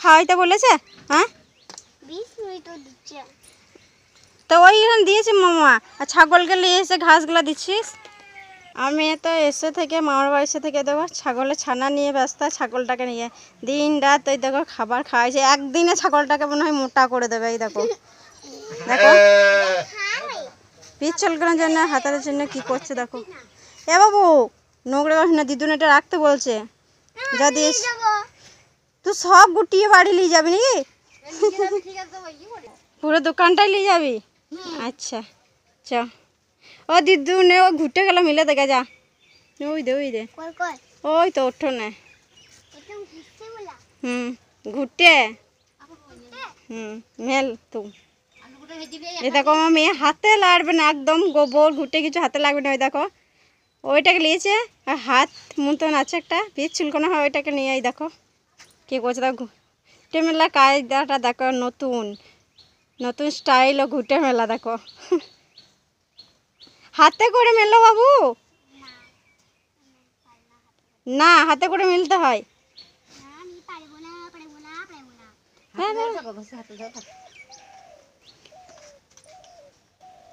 খাওয়াইতে বলেছে? হ্যাঁ 20 মিনিট দিচ্ছে তো ওইখানে দিয়েছে মামা, আর ছাগলকে নিয়ে এসে ঘাসগুলো দিচ্ছিস। আমি তো এসে থেকে মামার বাড়ি এসে থেকে দেখো ছাগলের ছানা নিয়ে ব্যস্ত, ছাগলটাকে নিয়ে দিন রাত ওই দেখো খাবার খাওয়াইছে। একদিনে ছাগলটাকে মনে হয় মোটা করে দেবে। এই দেখো দেখো পিচ্ছলগুলোর জন্য হাতের জন্য কি করছে দেখো। এ বাবু নোংরা করিস না, দিদুন এটা রাখতে বলছে। যদি তুই সব গুটিয়ে বাড়ি নিয়ে যাবি নাকি? পুরো দোকানটাই নিয়ে যাবি? আচ্ছা চ। ও দিদুন ও ঘুরতে গেল, মিলে দেখা যা। ওই দে ওই দে ওই তো ওঠো না। ঘুরতে মেল তুম। এই দেখো আমার মেয়ে হাতে লাগবে না, একদম গোবর ঘুরতে কিছু হাতে লাগবে না। ওই দেখো ওইটাকে নিয়েছে, আর হাত মতন আছে একটা পিচ চুলকোনা হয়, ওইটাকে নিয়ে এই দেখো কী করছে। দেখো ঘুরতে মেলা কায়দাটা দেখো, নতুন নতুন স্টাইল ও ঘুরতে মেলা দেখো। হাতে করে মেলো বাবু, না হাতে করে মিলতে হয়।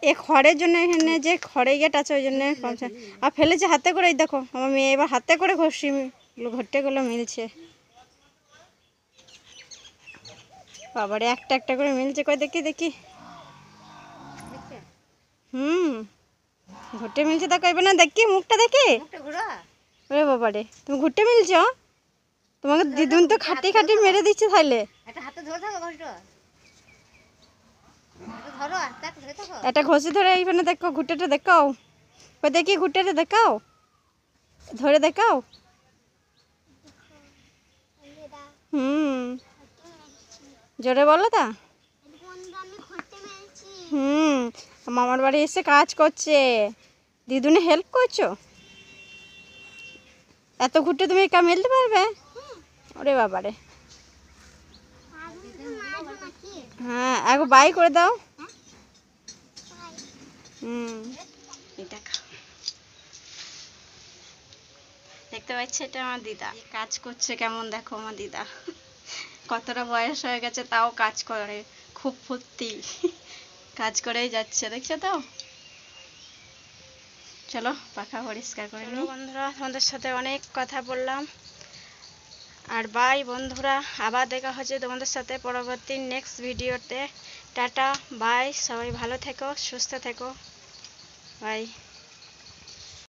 এই খড়ের জন্য এখানে যে খড়ে গেট আছে ওই জন্য আর ফেলেছে হাতে করে। এই দেখো আমার মেয়ে এবার হাতে করে ঘুরতেগুলো মিলছে। বাবারে একটা একটা করে মিলছে, কই দেখি দেখি। ঘুরতে মিলছে দেখো, এবার না দেখি মুখটা দেখি। ওরে বাবারে তুমি ঘুরতে মিলছো, তোমাকে দিদুন তো খাটি খাটি মেরে দিচ্ছে। তাইলে এটা ঘষে ধরে এইখানে দেখো ঘুরতেটা দেখাও, ওই দেখি ঘুরতেটা দেখাও, ধরে দেখাও। জোরে বলো তা। মামার বাড়ি এসে কাজ করছে, দিদুনে হেল্প করছো। এত ঘুরতে তুমি একা মেলতে পারবে? ওরে বাবারে, হ্যাঁ একবার বাই করে দাও। দেখতে পাচ্ছি এটা আমার দিদা কাজ করছে, কেমন দেখো আমার দিদা কতটা বয়স হয়ে গেছে তাও কাজ করে, খুব ফুর্তি কাজ করেই যাচ্ছে, দেখছো তো। চলো পাখা পরিষ্কার করে নিই। বন্ধুরা তোমাদের সাথে অনেক কথা বললাম, আর বাই বন্ধুরা, আবার দেখা হচ্ছে তোমাদের সাথে পরবর্তী নেক্সট ভিডিওতে। টাটা বাই, সবাই ভালো থেকো, সুস্থ থেকো, বাই।